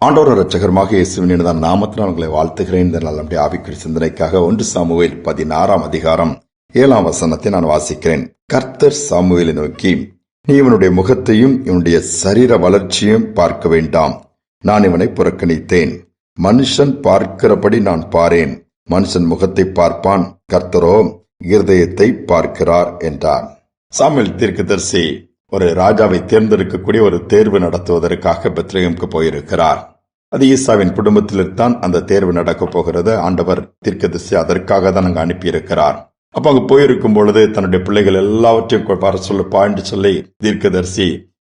ஆண்டவர் இரட்சகருமாக இயேசுவின் நாமத்தினால் உங்களை வாழ்த்துகிறேன். இந்த நம்முடைய ஆவிக்குரிய சிந்தனைக்காக 1 சாமுவேல் 16 அதிகாரம் 7 வசனத்தை நான் வாசிக்கிறேன். கர்த்தர் சாமுவேலை நோக்கி, நீ இவனுடைய முகத்தையும் இவனுடைய சரீர வளர்ச்சியும் பார்க்க வேண்டாம். நான் இவனை புறக்கணித்தேன். மனுஷன் பார்க்கிறபடி நான் பாரேன். மனுஷன் முகத்தை பார்ப்பான், கர்த்தரோ இருதயத்தை பார்க்கிறார் என்றார். சாமுவேல் தீர்க்கதரிசி ஒரு ராஜாவை தேர்ந்தெடுக்கக்கூடிய ஒரு தேர்வு நடத்துவதற்காக பெத்லகேமுக்கு போயிருக்கிறார். அது ஈசாவின் குடும்பத்தில்தான் அந்த தேர்வு நடக்கப் போகிறது. ஆண்டவர் தீர்க்கதரிசி அதற்காக தான் அங்கு அனுப்பியிருக்கிறார். அப்ப அங்கு போயிருக்கும் பொழுது தன்னுடைய பிள்ளைகள் எல்லாவற்றையும் வர சொல்லுப்பா என்று சொல்லி தீர்க்கதரிசி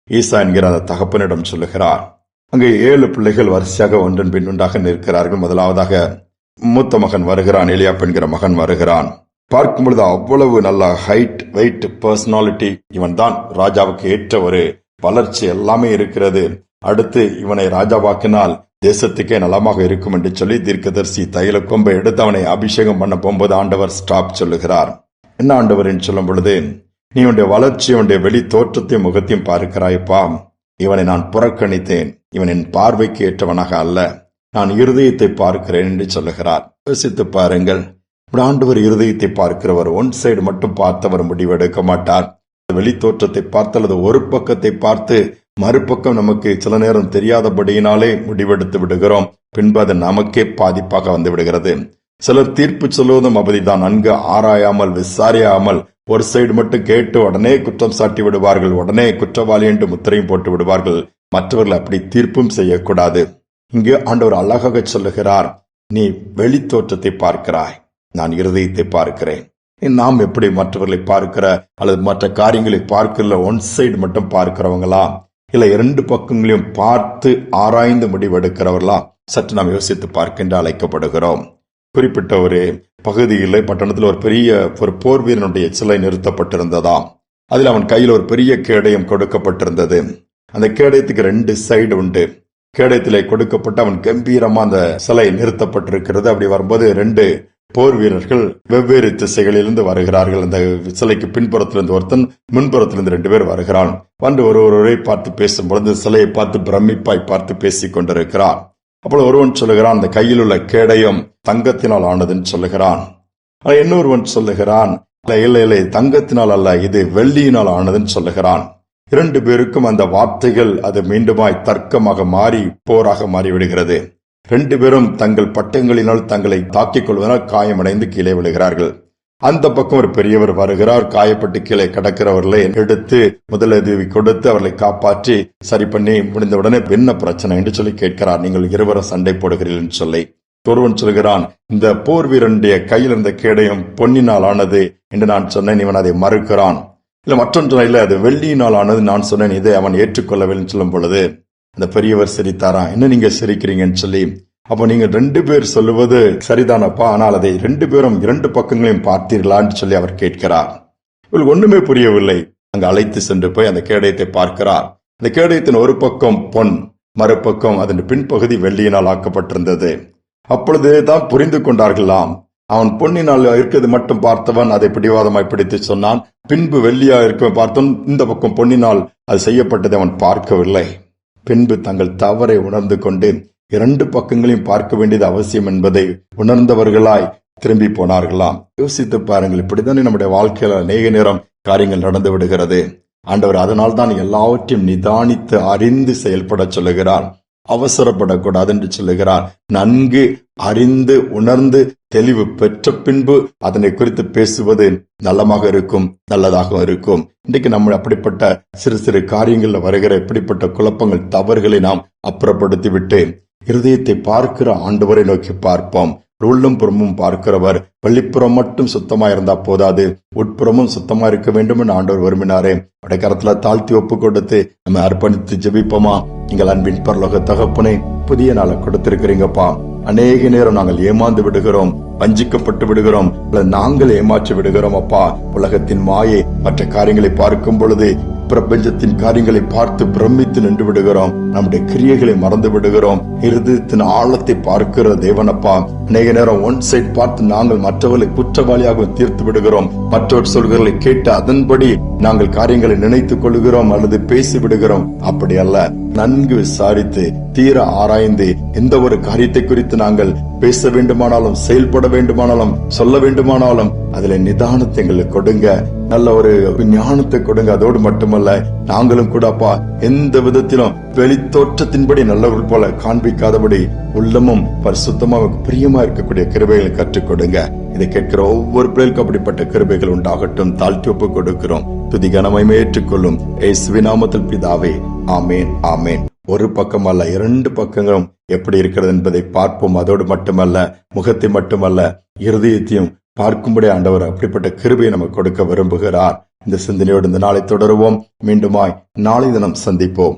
ஈசா என்கிற அந்த தகப்பனிடம் சொல்லுகிறார். அங்கு 7 பிள்ளைகள் வரிசையாக ஒன்றன் பின் ஒன்றாக நிற்கிறார்கள். முதலாவதாக மூத்த மகன் வருகிறான், எலியாப் என்கிற மகன் வருகிறான். பார்க்கும் பொழுது அவ்வளவு நல்ல ஹைட், வெயிட், பர்சனாலிட்டி, இவன் தான் ராஜாவுக்கு ஏற்ற ஒரு வளர்ச்சி எல்லாமே இருக்கிறது. அடுத்து இவனை ராஜாவாக்கினால் தேசத்துக்கே நலமாக இருக்கும் என்று சொல்லி தீர்க்கதரிசி தைல கொம்பை எடுத்து அவனை அபிஷேகம் பண்ண போகும்போது ஆண்டவர் ஸ்டாப் சொல்லுகிறார். என்ன ஆண்டவர் என்று சொல்லும் பொழுது, நீ உன்னுடைய வளர்ச்சி, உன்னுடைய வெளி தோற்றத்தையும் முகத்தையும் பார்க்கிறாய்ப்பா. இவனை நான் புறக்கணித்தேன். இவன் என் பார்வைக்கு ஏற்றவனாக அல்ல, நான் இருதயத்தை பார்க்கிறேன் என்று சொல்லுகிறார். யோசித்து பாருங்கள், ஆண்டவர் இருதயத்தை பார்க்கிறவர். ஒன் சைடு மட்டும் பார்த்தவர் முடிவெடுக்க மாட்டார். வெளி தோற்றத்தை பார்த்து அல்லது ஒரு பக்கத்தை பார்த்து மறுபக்கம் நமக்கு சில நேரம் தெரியாதபடியினாலே முடிவெடுத்து விடுகிறோம். பின்பு அது நமக்கே பாதிப்பாக வந்து விடுகிறது. சிலர் தீர்ப்பு சொல்வதும் அப்படிதான். நன்கு ஆராயாமல் விசாரியாமல் ஒரு சைடு மட்டும் கேட்டு உடனே குற்றம் சாட்டி விடுவார்கள். உடனே குற்றவாளி என்று முத்திரையும் போட்டு விடுவார்கள். மற்றவர்கள் அப்படி தீர்ப்பும் செய்யக்கூடாது. இங்கு ஆண்டவர் அழகாக சொல்லுகிறார், நீ வெளி தோற்றத்தை பார்க்கிறாய், நான் இருதயத்தை பார்க்கிறேன். நாம் எப்படி மற்றவர்களை பார்க்கிற அல்லது மற்ற காரியங்களை பார்க்கல ஒன் சைடு மட்டும் பார்க்கிறவங்களா, இல்ல 2 பக்கங்களையும் பார்த்து ஆராய்ந்து முடிவெடுக்கிறவர்களா? சற்று நாம் யோசித்து பார்க்கின்ற அழைக்கப்படுகிறோம். குறிப்பிட்ட ஒரு பகுதியில் பட்டணத்தில் ஒரு பெரிய ஒரு போர் வீரனுடைய சிலை நிறுத்தப்பட்டிருந்ததாம். அதில் அவன் கையில் ஒரு பெரிய கேடயம் கொடுக்கப்பட்டிருந்தது. அந்த கேடயத்துக்கு 2 சைடு உண்டு. கேடயத்திலே கொடுக்கப்பட்ட அவன் கம்பீரமா அந்த சிலை நிறுத்தப்பட்டிருக்கிறது. அப்படி வரும்போது 2 போர் வீரர்கள் வெவ்வேறு திசைகளிலிருந்து வருகிறார்கள். அந்த சிலைக்கு பின்புறத்திலிருந்து ஒருத்தன், முன்புறத்திலிருந்து 2 பேர் வருகிறான். வந்து ஒருவரை பார்த்து பேசும்பொழுது சிலையை பார்த்து பிரமிப்பாய் பார்த்து பேசிக் கொண்டிருக்கிறான். அப்பொழுது ஒருவன் சொல்லுகிறான், அந்த கையில் உள்ள கேடயம் தங்கத்தினால் ஆனதுன்னு சொல்லுகிறான். இன்னொருவன் சொல்லுகிறான், இல்லை தங்கத்தினால் அல்ல, இது வெள்ளியினால் ஆனதுன்னு சொல்லுகிறான். 2 பேருக்கும் அந்த வார்த்தைகள் அது மீண்டுமாய் தர்க்கமாக மாறி போராக மாறிவிடுகிறது. 2 பேரும் தங்கள் பட்டயங்களினால் தங்களை தாக்கிக் கொள்வதனால் காயமடைந்து கீழே விழுகிறார்கள். அந்த பக்கம் ஒரு பெரியவர் வருகிறார். காயப்பட்டு கீழே கிடக்கிறவர்களை எடுத்து முதலுதவி கொடுத்து அவர்களை காப்பாற்றி சரி பண்ணி முடிந்தவுடனே என்ன பிரச்சனை என்று சொல்லி கேட்கிறார். நீங்கள் இருவரும் சண்டை போடுகிறீர்கள் என்று சொல்லி ஒருவன் சொல்கிறான், இந்த போர் வீரனுடைய கையில் இருந்த கேடயம் பொன்னினால் ஆனது என்று நான் சொன்னேன், இவன் அதை மறுக்கிறான். இல்ல மற்றொன்று இல்ல, அது வெள்ளியினால் ஆனது நான் சொன்னேன், இதை அவன் ஏற்றுக்கொள்ளவில்லை சொல்லும் பொழுது அந்த பெரியவர் சிரித்தாரா, என்ன நீங்க சிரிக்கிறீங்கன்னு சொல்லி. அப்போ நீங்க 2 பேர் சொல்லுவது சரிதானப்பா, ஆனால் அதை 2 பேரும் 2 பக்கங்களையும் பார்த்தீர்களான்னு சொல்லி அவர் கேட்கிறார். இவருக்கு ஒண்ணுமே புரியவில்லை. அங்கு அழைத்து சென்று போய் அந்த கேடயத்தை பார்க்கிறார். அந்த கேடயத்தின் ஒரு பக்கம் பொன், மறுபக்கம் அதன் பின்பகுதி வெள்ளியினால் ஆக்கப்பட்டிருந்தது. அப்பொழுதுதான் புரிந்து கொண்டார்களாம். அவன் பொன்னினால் இருக்கிறது மட்டும் பார்த்தவன் அதை பிடிவாதமாய் பிடித்து சொன்னான். பின்பு வெள்ளியா இருக்க பார்த்தவன் இந்த பக்கம் பொன்னினால் அது செய்யப்பட்டதை அவன் பார்க்கவில்லை. பின்பு தங்கள் தவறை உணர்ந்து கொண்டு 2 பக்கங்களையும் பார்க்க வேண்டியது அவசியம் என்பதை உணர்ந்தவர்களாய் திரும்பி போனார்களாம். யோசித்து பாருங்கள், இப்படித்தானே நம்முடைய வாழ்க்கையில அநேக நேரம் காரியங்கள் நடந்து விடுகிறது. ஆண்டவர் அதனால் தான் எல்லாவற்றையும் நிதானித்து அறிந்து செயல்பட சொல்லுகிறார். அவசரப்படக்கூடாது என்று சொல்லுகிறார். நன்கு அறிந்து உணர்ந்து தெளிவு பெற்ற பின்பு அதனை குறித்து பேசுவது நல்லமாக இருக்கும், நல்லதாக இருக்கும். இன்றைக்கு நம்ம அப்படிப்பட்ட சிறு சிறு காரியங்கள்ல வருகிற இப்படிப்பட்ட குழப்பங்கள், தவறுகளை நாம் அப்புறப்படுத்திவிட்டு இருதயத்தை பார்க்கிற ஆண்டவரை நோக்கி பார்ப்போம். உள்ளும் புறமும் பார்க்கிறவர். வெளிப்புறம் மட்டும் சுத்தமா இருந்தா போதாது, உட்புறமும் சுத்தமா இருக்க வேண்டும் என்று ஆண்டவர் விரும்பினாரே. அவருடைய கரத்துல தாழ்த்தி ஒப்பு கொடுத்து நம்ம அர்ப்பணித்து ஜெபிப்போமா? எங்கள் அன்பின் பரலோக தகப்பனே, புதிய நாளை கொடுத்திருக்கிறீங்கப்பா. அநேக நேரம் நாங்கள் ஏமாந்து விடுகிறோம், வஞ்சிக்கப்பட்டு விடுகிறோம், நாங்கள் ஏமாற்றி விடுகிறோம் அப்பா. உலகத்தின் மாயை மற்ற காரியங்களை பார்க்கும் பொழுது பிரபஞ்சத்தின் காரியங்களை பார்த்து பிரமித்து நின்று விடுகிறோம். நம்முடைய கிரியைகளை மறந்து விடுகிறோம். இருதயத்தின் ஆழத்தை பார்க்கிற தேவனப்பா, அநேக நேரம் ஒன் சைட் பார்த்து நாங்கள் மற்றவர்களை குற்றவாளியாக தீர்த்து விடுகிறோம். மற்றவர் சொல்களை கேட்டு அதன்படி நாங்கள் காரியங்களை நினைத்துக் கொள்கிறோம் அல்லது பேசி விடுகிறோம். அப்படி அல்ல, நன்கு விசாரித்து தீர ஆராய்ந்து எந்த ஒரு காரியத்தை குறித்து நாங்கள் பேச வேண்டுமானாலும், செயல்பட வேண்டுமானாலும், சொல்ல வேண்டுமானாலும் அதுல நிதானத்தை எங்களுக்கு கொடுங்க, நல்ல ஒரு ஞானத்தை கொடுங்க. அதோடு மட்டுமல்ல, நாங்களும் கூட அப்பா எந்த விதத்திலும் வெளித்தோற்றத்தின்படி நல்லவர்கள் போல காண்பிக்காதபடி உள்ளமும் பரிசுத்தமாக பிரியமா இருக்கக்கூடிய கிருபைகளை கற்றுக் கொடுங்க. இதை கேட்கிற ஒவ்வொரு பிள்ளைகளுக்கும் அப்படிப்பட்ட கிருபைகள் உண்டாகட்டும். தாழ்த்தி ஒப்பு கொடுக்கிறோம். துதி கனமகிமை ஏற்றுக்கொள்ளும் இயேசுவின் நாமத்தில் பிதாவே, ஆமேன் ஆமேன். ஒரு பக்கம் அல்ல, 2 பக்கங்களும் எப்படி இருக்கிறது என்பதை பார்ப்போம். அதோடு மட்டுமல்ல, முகத்தை மட்டுமல்ல, இருதயத்தையும் பார்க்கும்படி ஆண்டவர் அப்படிப்பட்ட கிருபையை நமக்கு கொடுக்க விரும்புகிறார். இந்த சிந்தனையோடு இந்த நாளை தொடருவோம். மீண்டுமாய் நாளை தினம் சந்திப்போம்.